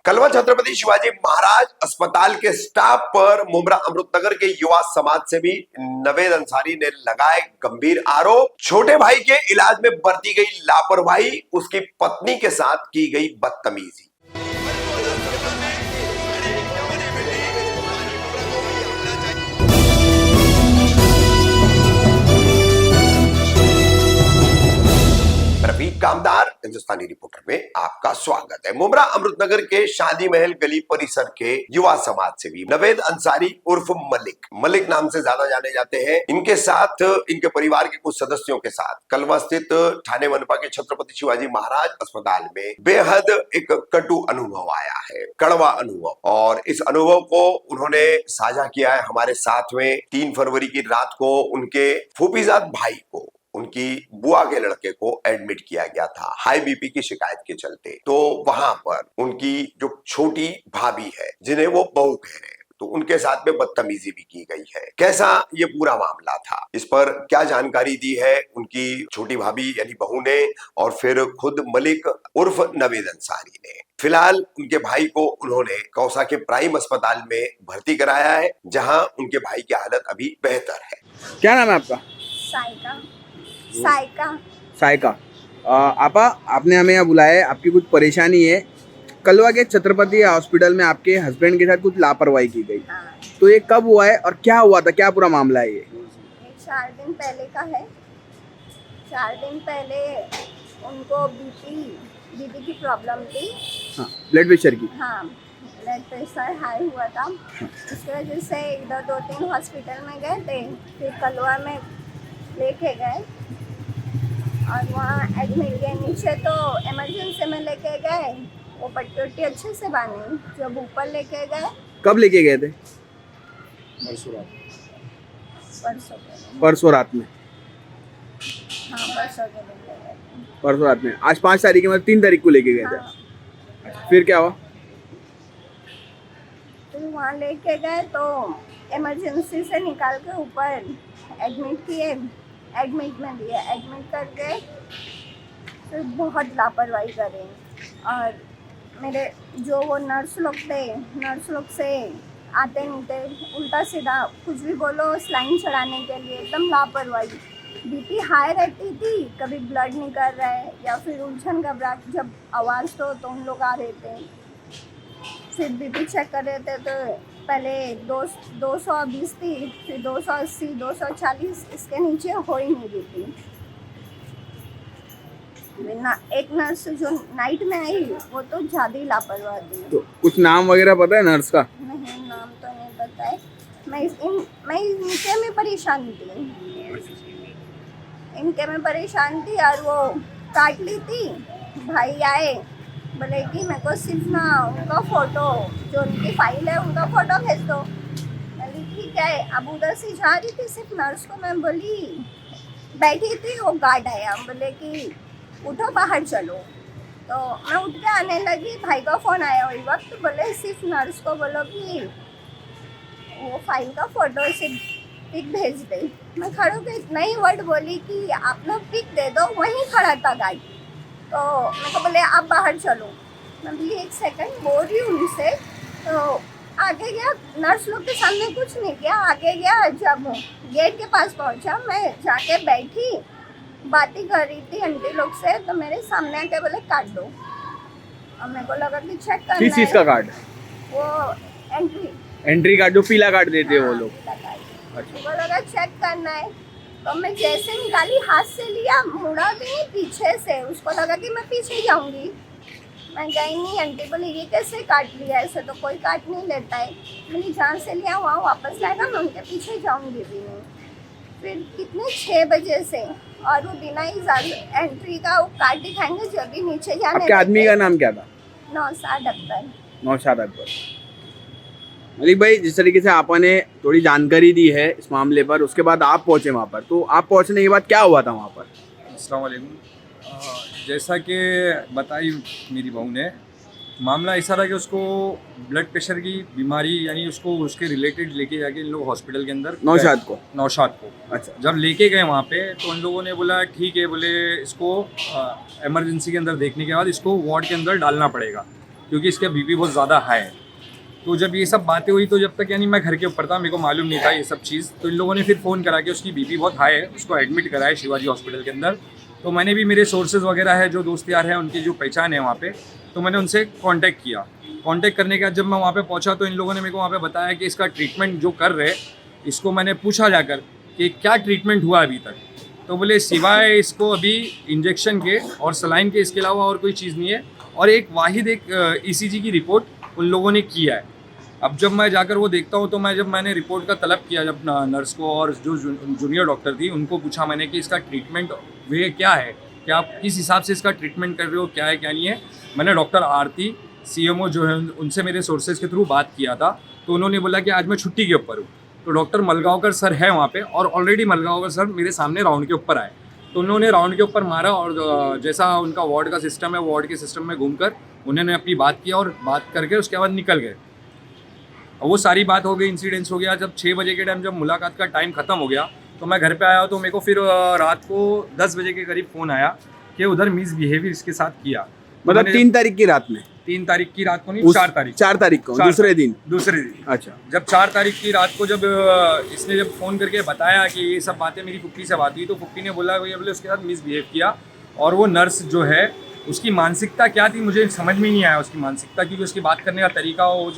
कलवा छत्रपति शिवाजी महाराज अस्पताल के स्टाफ पर मुमरा अमृतनगर के युवा समाज सेवी नवेद अंसारी ने लगाए गंभीर आरोप। छोटे भाई के इलाज में बरती गई लापरवाही, उसकी पत्नी के साथ की गई बदतमीजी। रफीक कामदार हिंदुस्तानी रिपोर्टर में आपका स्वागत है। मुमरा अमृतनगर के शादी महल गली परिसर के युवा समाज सेवी नवेद अंसारी उर्फ मलिक नाम से ज्यादा जाने जाते हैं। इनके साथ इनके परिवार के कुछ सदस्यों के साथ कलवा स्थित ठाणे मनपा के छत्रपति शिवाजी महाराज अस्पताल में बेहद एक कटु अनुभव आया है, कड़वा अनुभव। और इस अनुभव को उन्होंने साझा किया है हमारे साथ में। 3 फरवरी की रात को उनके फूफीजाद भाई को, उनकी बुआ के लड़के को एडमिट किया गया था हाई बीपी की शिकायत के चलते। तो वहां पर उनकी जो छोटी भाभी है, जिन्हें वो बहू कह रहे हैं, तो उनके साथ में बदतमीजी भी की गई है। कैसा ये पूरा मामला था, इस पर क्या जानकारी दी है उनकी छोटी भाभी यानी बहू ने और फिर खुद मलिक उर्फ नवेद अंसारी ने। फिलहाल उनके भाई को उन्होंने कौसा के प्राइम अस्पताल में भर्ती कराया है, जहां उनके भाई की हालत अभी बेहतर है। क्या नाम है आपका? सायका। आपा, आपने हमें यहाँ बुलाया है, आपकी कुछ परेशानी है। कलवा के छत्रपति हॉस्पिटल में आपके हस्बैंड के साथ कुछ लापरवाही की गई। तो ये कब हुआ है और क्या हुआ था, क्या पूरा मामला है ये? 4 दिन पहले का है। 4 दिन पहले उनको बीपी की प्रॉब्लम थी। हाँ, ब्लड प्रेशर की। हाँ, ब्लड प्रेशर हाई हुआ था। इसकी वजह से इधर 2-3 हॉस्पिटल में गए थे, फिर कलवा में लेके गए और वहाँ एडमिट किए। नीचे तो इमरजेंसी में लेके गए, वो पट्टी अच्छे से बांधी। जब ऊपर लेके गए, कब लेके गए थे? परसों रात में। हाँ, परसों के दिन ले गए थे। परसों रात में। आज 5 तारीख मतलब 3 तारीख को लेके गए थे। हाँ। फिर क्या हुआ? फिर वहाँ लेके गए तो इमरजेंसी से निकाल के ऊपर एडमिट किए, एडमिट में दिए। एडमिट करके फिर बहुत लापरवाही करें और मेरे जो वो नर्स लोग से आते नहीं थे, उल्टा सीधा कुछ भी बोलो स्लाइन चढ़ाने के लिए, एकदम लापरवाही। बीपी हाई रहती थी, कभी ब्लड निकल रहा है या फिर उलझन घबराहट, जब आवाज़ तो उन लोग आ रहे थे। फिर बीपी चेक कर रहे थे तो पहले 220 थी, फिर 280, 240, इसके नीचे हो ही नहीं रही थी। एक नर्स जो नाइट में आई, वो तो ज़्यादा ही लापरवाह थी। तो कुछ नाम वगैरह पता है नर्स का? नहीं, नाम तो नहीं पता है। मैं इनके में परेशान थी, और वो काट ली थी। भाई आए, बोले कि मेरे को सिर्फ ना उनका फ़ोटो, जो उनकी फाइल है उनका फ़ोटो भेज दो। बोली ठीक है। अब उधर से जा रही थी, सिर्फ नर्स को मैं बोली, बैठी थी, वो गार्ड आया, बोले कि उठो बाहर चलो। तो मैं उठ के आने लगी, भाई का फ़ोन आया वही वक्त, बोले सिर्फ नर्स को बोलो कि वो फाइल का फ़ोटो सिर्फ पिक भेज दे। मैं खड़े होकर इतना ही वर्ड बोली कि आप लोग पिक दे दो, वहीं खड़ा था गार्ड। तो मेरे को बोले आप बाहर चलो। मैं बोली 1 सेकंड, बोल रही हूँ उनसे। तो आगे गया, नर्स लोग के सामने कुछ नहीं किया, आगे गया। जब गेट के पास पहुँचा, मैं जाके बैठी, बातें कर रही थी आंटी लोग से, तो मेरे सामने आके बोले काट दो। और मेरे को लगा कि चेक करना है। किस चीज़ का कार्ड? वो एंट्री कार्ड, जो पीला कार्ड देते हैं वो लोग। मेरे को लगा चेक करना है, तो मैं जैसे निकाली, हाथ से लिया, मुड़ा भी नहीं पीछे से। उसको लगा कि मैं पीछे जाऊंगी, मैं गई नहीं। आंटी बोली ये कैसे काट लिया, ऐसे तो कोई काट नहीं लेता है। मैंने जहाँ से लिया वहाँ वापस लाएगा, मैं उनके पीछे जाऊंगी भी नहीं। फिर कितने 6 बजे से, और वो बिना ही एंट्री का वो कार्ड दिखाएंगे जब भी नीचे जाने। आपके आदमी का नाम क्या था? नौशाद अख्तर। मलिक भाई, जिस तरीके से आपने थोड़ी जानकारी दी है इस मामले पर, उसके बाद आप पहुंचे वहाँ पर, तो आप पहुंचने के बाद क्या हुआ था वहाँ पर? अस्सलाम वालेकुम। जैसा कि बताई मेरी बहू ने, मामला ऐसा रहा कि उसको ब्लड प्रेशर की बीमारी, यानी उसको उसके रिलेटेड लेके जाके इन लोग हॉस्पिटल के अंदर नौशाद को अच्छा, जब लेके गए वहाँ पे, तो उन लोगों ने बोला ठीक है, बोले इसको इमरजेंसी के अंदर देखने के बाद इसको वार्ड के अंदर डालना पड़ेगा। क्योंकि इसका बीपी बहुत ज़्यादा हाई है। तो जब ये सब बातें हुई तो जब तक यानी मैं घर के ऊपर था, मेरे को मालूम नहीं था ये सब चीज़, तो इन लोगों ने फिर फ़ोन करा के उसकी बीपी बहुत हाई है, उसको एडमिट करा है शिवाजी हॉस्पिटल के अंदर। तो मैंने भी मेरे सोर्सेज वगैरह है, जो दोस्त यार हैं उनकी जो पहचान है वहाँ पे, तो मैंने उनसे कांटेक्ट किया। कांटेक्ट करने के बाद जब मैं वहाँ पे पहुँचा तो इन लोगों ने मेरे को वहाँ पे बताया कि इसका ट्रीटमेंट जो कर रहे, इसको मैंने पूछा जाकर कि क्या ट्रीटमेंट हुआ अभी तक, तो बोले सिवाय इसको अभी इंजेक्शन के और सलाइन के इसके अलावा और कोई चीज़ नहीं है, और एक वाहिद एक ECG की रिपोर्ट उन लोगों ने किया है। अब जब मैं जाकर वो देखता हूँ तो मैंने रिपोर्ट का तलब किया, जब नर्स को और जो जूनियर डॉक्टर थी उनको पूछा मैंने कि इसका ट्रीटमेंट वे क्या है, क्या आप किस हिसाब से इसका ट्रीटमेंट कर रहे हो, क्या है क्या नहीं है। मैंने डॉक्टर आरती CMO जो है उनसे मेरे सोर्सेज के थ्रू बात किया था, तो उन्होंने बोला कि आज मैं छुट्टी के ऊपर हूँ। तो डॉक्टर मलगांवकर सर है वहाँ पे, और ऑलरेडी मलगांवकर सर मेरे सामने राउंड के ऊपर आए, तो उन्होंने राउंड के ऊपर मारा और जैसा उनका वार्ड का सिस्टम है, वार्ड के सिस्टम में घूमकर उन्होंने अपनी बात किया और बात करके उसके बाद निकल गए। वो सारी बात हो गई, इंसिडेंस हो गया। जब 6 बजे के टाइम जब मुलाकात का टाइम ख़त्म हो गया तो मैं घर पे आया, तो मेरे को फिर रात को 10 बजे के करीब फ़ोन आया कि उधर मिसबिहेवियर इसके साथ किया। मतलब 3 तारीख की रात में? 3 तारीख की रात को नहीं, 4 तारीख। 4 तारीख को, दूसरे दिन? अच्छा। जब 4 तारीख की रात को जब इसने जब फ़ोन करके बताया कि ये सब बातें मेरी फुप्पी से बात हुई, तो फुप्पी ने बोला भैया बोले उसके साथ मिसबिहेव किया, और वो नर्स जो है उसकी मानसिकता क्या थी मुझे समझ में नहीं आया उसकी मानसिकता, क्योंकि उसकी बात करने का तरीका, वो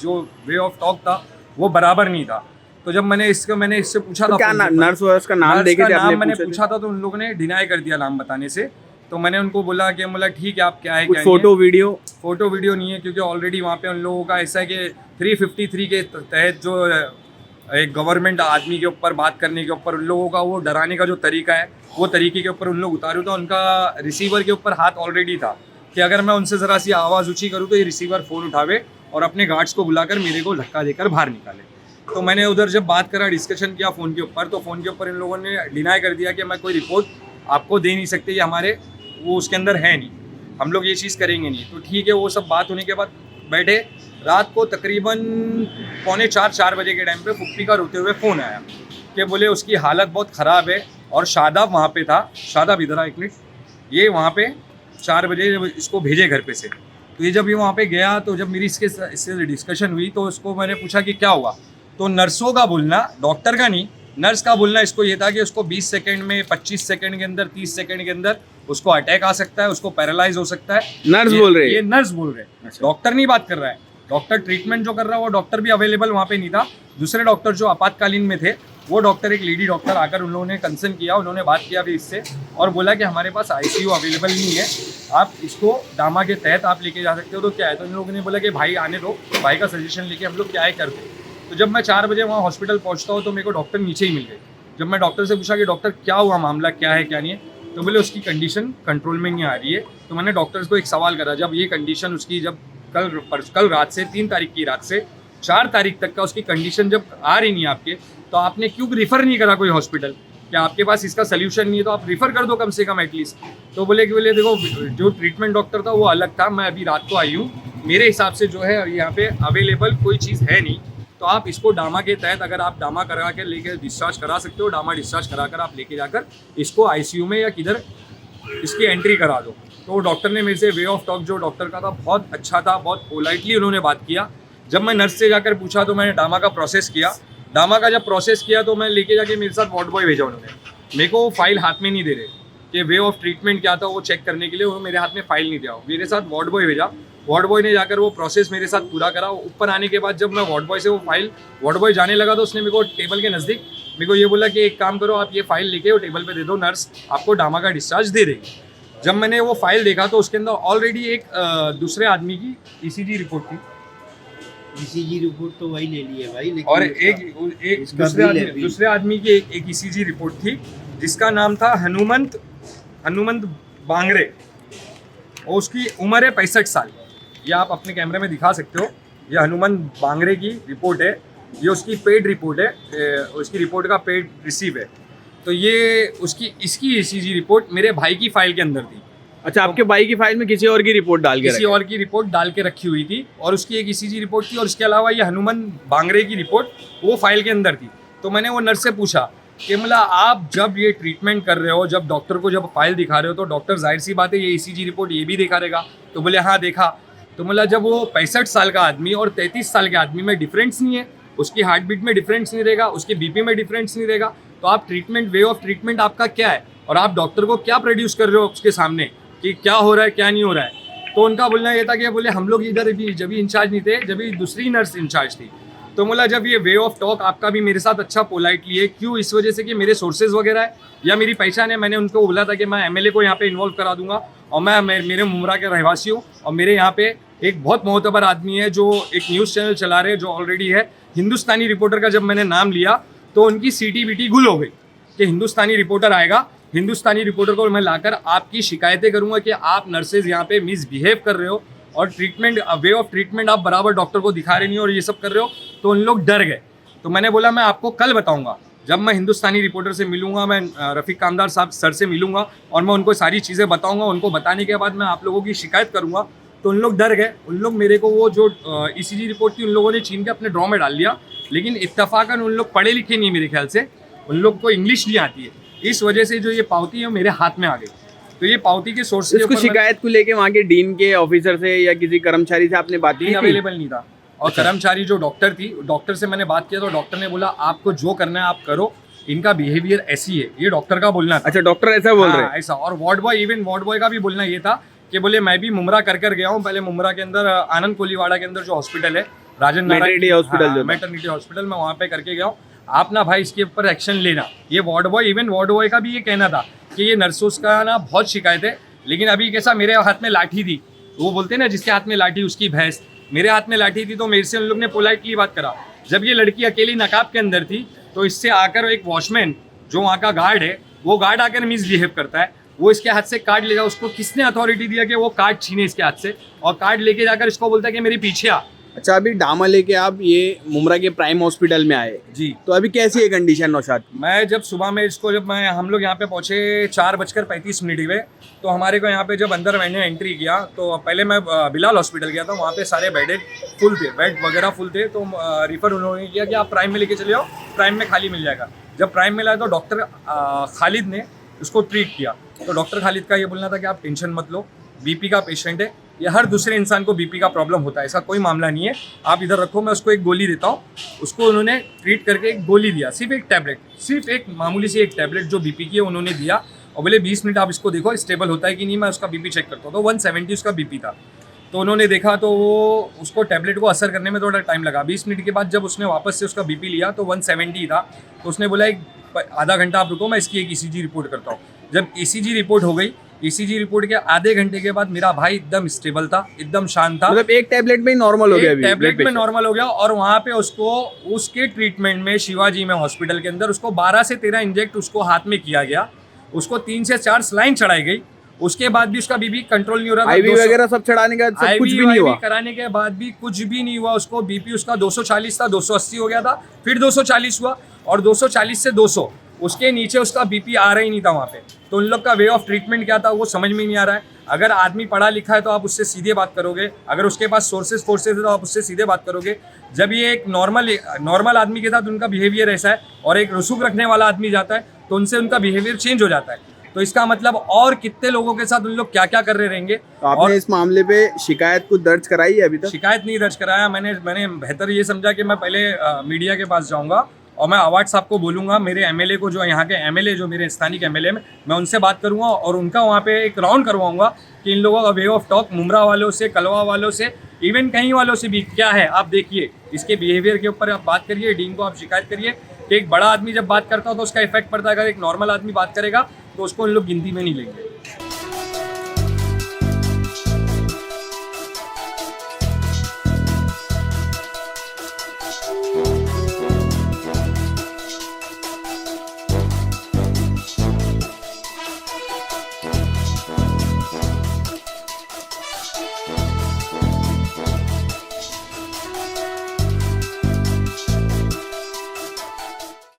जो वे ऑफ टॉक था वो बराबर नहीं था। तो जब मैंने इससे पूछा तो था क्या नर्स वर्स का नाम देके थे आपने? मैंने पूछा था तो उन लोगों ने डिनाई कर दिया नाम बताने से। तो मैंने उनको बोला कि बोला ठीक है आप क्या है, क्या फोटो वीडियो नहीं है, क्योंकि ऑलरेडी वहाँ पे उन लोगों का ऐसा है कि 353 के तहत जो एक गवर्नमेंट आदमी के ऊपर बात करने के ऊपर उन लोगों का वो डराने का जो तरीका है, वो तरीके के ऊपर उन लोग उतारू था। उनका रिसीवर के ऊपर हाथ ऑलरेडी था कि अगर मैं उनसे ज़रा सी आवाज़ ऊँची करूँ तो ये रिसीवर फ़ोन उठावे और अपने गार्ड्स को बुलाकर मेरे को धक्का देकर बाहर निकाले। तो मैंने उधर जब बात करा, डिस्कशन किया फ़ोन के ऊपर, तो फ़ोन के ऊपर इन लोगों ने डिनाई कर दिया कि मैं कोई रिपोर्ट आपको दे नहीं सकते, ये हमारे वो उसके अंदर है नहीं, हम लोग ये चीज़ करेंगे नहीं। तो ठीक है, वो सब बात होने के बाद बैठे, रात को तकरीबन 3:45-4 बजे के टाइम पे फुप्पी का रोते हुए फ़ोन आया कि बोले उसकी हालत बहुत ख़राब है, और शादाब वहाँ पे था। शादाब इधर आ एक मिनट, ये वहाँ पे 4 बजे जब इसको भेजे घर पे से, तो ये जब ये वहाँ पे गया तो जब मेरी इससे डिस्कशन हुई तो उसको मैंने पूछा कि क्या हुआ, तो नर्सों का बोलना, डॉक्टर का नहीं, नर्स का बोलना इसको ये था कि उसको 20 सेकंड में, 25 सेकंड के अंदर, 30 सेकंड के अंदर उसको अटैक आ सकता है, उसको पैरालाइज हो सकता है। नर्स बोल रहे हैं? ये नर्स बोल रहे हैं, डॉक्टर नहीं बात कर रहा है। डॉक्टर ट्रीटमेंट जो कर रहा है वो डॉक्टर भी अवेलेबल वहाँ पे नहीं था। दूसरे डॉक्टर जो आपातकालीन में थे वो डॉक्टर, एक लेडी डॉक्टर आकर उन लोगों ने कंसर्न किया, उन्होंने बात किया भी इससे और बोला कि हमारे पास ICU अवेलेबल नहीं है, आप इसको डामा के तहत आप लेके जा सकते हो। तो क्या है, तो इन लोगों ने बोला कि भाई आने दो, भाई का सजेशन लेके हम लोग क्या है करते। तो जब मैं 4 बजे वहाँ हॉस्पिटल पहुँचता हूँ तो मेरे को डॉक्टर नीचे ही मिल गए। जब मैं डॉक्टर से पूछा कि डॉक्टर क्या हुआ, मामला क्या है क्या नहीं है, तो बोले उसकी कंडीशन कंट्रोल में नहीं आ रही है। तो मैंने डॉक्टर्स को एक सवाल करा, जब ये कंडीशन उसकी जब कल रात से 3 तारीख की रात से 4 तारीख तक का उसकी कंडीशन जब आ रही नहीं है आपके, तो आपने क्यों रिफ़र नहीं करा कोई हॉस्पिटल? क्या आपके पास इसका सोल्यूशन नहीं है तो आप रिफ़र कर दो कम से कम एटलीस्ट। तो बोले देखो जो ट्रीटमेंट डॉक्टर था वो अलग था, मैं अभी रात को आई हूँ, मेरे हिसाब से जो है यहाँ पे अवेलेबल कोई चीज़ है नहीं, तो आप इसको डामा के तहत अगर आप डामा करा के लेके डिस्चार्ज करा सकते हो, डामा डिस्चार्ज करा कर आप लेके जाकर इसको ICU में या किधर इसकी एंट्री करा दो। तो डॉक्टर ने मेरे से वे ऑफ टॉक जो डॉक्टर का था बहुत अच्छा था, बहुत पोलाइटली उन्होंने बात किया। जब मैं नर्स से जाकर पूछा तो मैंने डामा का प्रोसेस किया। डामा का जब प्रोसेस किया तो मैं लेके जाके मेरे साथ वार्ड बॉय भेजा उन्होंने, मेरे को वो फाइल हाथ में नहीं दे रहे कि वे ऑफ ट्रीटमेंट क्या था वो चेक करने के लिए, वो मेरे हाथ में फाइल नहीं दिया, मेरे साथ वार्ड बॉय भेजा। वार्ड बॉय ने जाकर वो प्रोसेस मेरे साथ पूरा करा। ऊपर आने के बाद जब मैं वार्ड बॉय से वो फाइल, वार्ड बॉय जाने लगा तो उसने मेरे को टेबल के नज़दीक मेरे को ये बोला कि एक काम करो, आप ये फाइल लेके वो टेबल पे दे दो, नर्स आपको डामा का डिस्चार्ज दे देगी। जब मैंने वो फाइल देखा तो उसके अंदर ऑलरेडी एक दूसरे आदमी की ECG रिपोर्ट थी। ECG रिपोर्ट तो वही ले ली है भाई, लेकिन और एक दूसरे आदमी की एक ECG रिपोर्ट थी जिसका नाम था हनुमंत बांगरे, और उसकी उम्र है 65 साल। ये आप अपने कैमरे में दिखा सकते हो, ये हनुमंत बांगरे की रिपोर्ट है, ये उसकी पेड रिपोर्ट है, उसकी रिपोर्ट का पेड रिसीव है। तो ये इसकी ECG रिपोर्ट मेरे भाई की फाइल के अंदर थी। अच्छा, आपके भाई की फाइल में किसी और की रिपोर्ट डाल के किसी और की रिपोर्ट डाल के रखी हुई थी, और उसकी एक ECG रिपोर्ट थी, और इसके अलावा ये हनुमंत बांगरे की रिपोर्ट वो फाइल के अंदर थी। तो मैंने वो नर्स से पूछा कि मतलब आप जब ये ट्रीटमेंट कर रहे हो, जब डॉक्टर को जब फाइल दिखा रहे हो, तो डॉक्टर जाहिर सी बात है ये ECG रिपोर्ट ये भी दिखा देगा। तो बोले हाँ देखा। तो मतलब जब वो 65 साल का आदमी और 33 साल के आदमी में डिफरेंस नहीं है, उसकी हार्ट बीट में डिफरेंस नहीं रहेगा, उसके बीपी में डिफरेंस नहीं रहेगा, तो आप ट्रीटमेंट, वे ऑफ ट्रीटमेंट आपका क्या है और आप डॉक्टर को क्या प्रोड्यूस कर रहे हो उसके सामने कि क्या हो रहा है क्या नहीं हो रहा है। तो उनका बोलना ये था कि बोले हम लोग इधर भी जब भी इंचार्ज नहीं थे, जब भी दूसरी नर्स इंचार्ज थी, तो बोला जब ये वे ऑफ टॉक आपका भी मेरे साथ अच्छा पोलाइटली है, क्यों, इस वजह से कि मेरे सोर्सेज वगैरह है या मेरी पहचान है। मैंने उनको बोला था कि मैं एमएलए को यहाँ पे इन्वॉल्व करा दूंगा और मैं मेरे मुमरा के रहवासी हूँ और मेरे यहाँ पे एक बहुत मोहतबर आदमी है जो एक न्यूज़ चैनल चला रहे हैं जो ऑलरेडी है। हिंदुस्तानी रिपोर्टर का जब मैंने नाम लिया तो उनकी सीटी बीटी गुल हो गई कि हिंदुस्तानी रिपोर्टर आएगा, हिंदुस्तानी रिपोर्टर को मैं लाकर आपकी शिकायतें करूंगा कि आप नर्सेज यहाँ पे मिसबिहेव कर रहे हो और ट्रीटमेंट, वे ऑफ ट्रीटमेंट आप बराबर डॉक्टर को दिखा रहे नहीं और ये सब कर रहे हो। तो उन लोग डर गए। तो मैंने बोला मैं आपको कल बताऊंगा, जब मैं हिंदुस्तानी रिपोर्टर से मिलूंगा, मैं रफ़ीक कामदार साहब सर से मिलूंगा और मैं उनको सारी चीज़ें बताऊंगा। उनको बताने के बाद मैं आप लोगों की शिकायत करूंगा। तो उन लोग डर गए। उन लोग मेरे को वो जो ईसीजी रिपोर्ट थी उन लोगों ने छीन के अपने ड्रॉ में डाल लिया, लेकिन इत्तफाकन उन लोग पढ़े लिखे नहीं, मेरे ख्याल से उन लोग को इंग्लिश नहीं आती है। इस वजह से जो ये पावती है मेरे हाथ में आ गई। तो ये पावती के सोर्स के इसको ऊपर शिकायत को लेके वहाँ के डीन के ऑफिसर से या किसी कर्मचारी से आपने बात की थी? अवेलेबल नहीं था और कर्मचारी जो डॉक्टर थी, डॉक्टर से मैंने बात किया तो डॉक्टर ने बोला आपको जो करना है आप करो, इनका बिहेवियर ऐसी है, ये डॉक्टर का बोलना था। अच्छा, डॉक्टर ऐसा बोल रहे हैं? ऐसा। और ward boy, even ward boy का भी बोलना ये था कि बोले मैं भी मुमरा कर गया हूँ। पहले मुमरा के अंदर आनंद कोलीवाड़ा के अंदर जो हॉस्पिटल है, राजन मैटरनिटी हॉस्पिटल, मैटरनिटी हॉस्पिटल, मैं वहाँ पे करके गया हूँ। आप ना भाई इसके ऊपर एक्शन लेना। ये ward boy, even ward boy का भी ये कहना था कि ये नर्सों का ना बहुत शिकायत है, लेकिन अभी कैसा मेरे हाथ में लाठी थी, वो बोलते हैं ना जिसके हाथ में लाठी उसकी भैंस, मेरे हाथ में लाठी थी तो मेरे से उन लोग ने पोलाइटली बात करा। जब ये लड़की अकेली नकाब के अंदर थी तो इससे आकर एक वॉचमैन जो वहाँ का गार्ड है, वो गार्ड आकर मिसबिहेव करता है, वो इसके हाथ से कार्ड लेगा। उसको किसने अथॉरिटी दिया कि वो कार्ड छीने इसके हाथ से, और कार्ड लेके जाकर इसको बोलता है कि मेरे पीछे आ। अच्छा, अभी डामा लेके आप ये मुमरा के प्राइम हॉस्पिटल में आए जी। तो अभी कैसी है कंडीशन नौशाद की? मैं जब सुबह में इसको, जब हम लोग यहाँ पे पहुँचे 4:35 हुए, तो हमारे को यहाँ पे जब अंदर मैंने एंट्री किया तो पहले मैं बिलाल हॉस्पिटल गया था, वहाँ पे सारे बेड फुल थे, बेड वगैरह फुल थे। तो रिफ़र उन्होंने किया कि आप प्राइम में लेके चले जाओ, प्राइम में खाली मिल जाएगा। जब प्राइम में लाया तो डॉक्टर खालिद ने उसको ट्रीट किया। तो डॉक्टर खालिद का ये बोलना था कि आप टेंशन मत लो, बीपी का पेशेंट है, ये हर दूसरे इंसान को बीपी का प्रॉब्लम होता है, ऐसा कोई मामला नहीं है, आप इधर रखो, मैं उसको एक गोली देता हूँ। उसको उन्होंने ट्रीट करके एक गोली दिया, सिर्फ एक टैबलेट, सिर्फ एक मामूली सी एक टैबलेट जो बीपी की है उन्होंने दिया और बोले 20 मिनट आप इसको देखो स्टेबल होता है कि नहीं, मैं उसका बीपी चेक करता हूँ। तो 170 उसका बीपी था। तो उन्होंने देखा तो वो उसको टैबलेट को असर करने में थोड़ा टाइम लगा। 20 मिनट के बाद जब उसने वापस से उसका बीपी लिया तो 170 था। तो उसने बोला एक आधा घंटा आप रुको, मैं इसकी एक ईसीजी रिपोर्ट करता हूँ। जब ईसीजी रिपोर्ट हो गई, ईसीजी रिपोर्ट के आधे घंटे के बाद मेरा भाई एकदम स्टेबल था, एकदम शांत था, मतलब एक टैबलेट में नॉर्मल हो गया, टैबलेट में नॉर्मल हो गया। और वहाँ पे उसको उसके ट्रीटमेंट में शिवाजी में हॉस्पिटल के अंदर उसको 12 से 13 इंजेक्ट उसको हाथ में किया गया, उसको 3 से 4 स्लाइन चढ़ाई गई। उसके बाद भी उसका बीपी कंट्रोल नहीं हो रहा था। आईवी वगैरह सब चढ़ाने का सब कुछ भी नहीं हुआ, कराने के बाद भी कुछ भी नहीं हुआ। उसको बीपी उसका 240 था, 280 हो गया था, फिर 240 हुआ और 240 से 200, उसके नीचे उसका बीपी आ रहा ही नहीं था वहाँ पे। तो उन लोग का वे ऑफ ट्रीटमेंट क्या था वो समझ में नहीं आ रहा है। अगर आदमी पढ़ा लिखा है तो आप उससे सीधे बात करोगे, अगर उसके पास सोर्सेज फोर्सेज है तो आप उससे सीधे बात करोगे। जब ये एक नॉर्मल आदमी के साथ उनका बिहेवियर ऐसा है और एक रसूख रखने वाला आदमी जाता है तो उनसे उनका बिहेवियर चेंज हो जाता है। तो इसका मतलब और कितने लोगों के साथ उन लोग क्या क्या कर रहे रहेंगे। तो आपने इस मामले पे शिकायत कुछ दर्ज कराई है अभी तक? शिकायत नहीं दर्ज कराया। मैंने बेहतर ये समझा कि मैं पहले मीडिया के पास जाऊंगा और मैं अवार्ड साहब को बोलूँगा, मेरे एमएलए को, जो यहाँ के एमएलए जो मेरे स्थानीय एमएलए में, मैं उनसे बात करूँगा और उनका वहाँ पे एक राउंड करवाऊँगा कि इन लोगों का वे ऑफ टॉक मुमरा वालों से, कलवा वालों से, इवन कहीं वालों से भी क्या है। आप देखिए इसके बिहेवियर के ऊपर आप बात करिए, डीन को आप शिकायत करिए कि एक बड़ा आदमी जब बात करता हो तो उसका इफेक्ट पड़ता है, अगर एक नॉर्मल आदमी बात करेगा तो उसको इन लोग गिनती में नहीं लेंगे।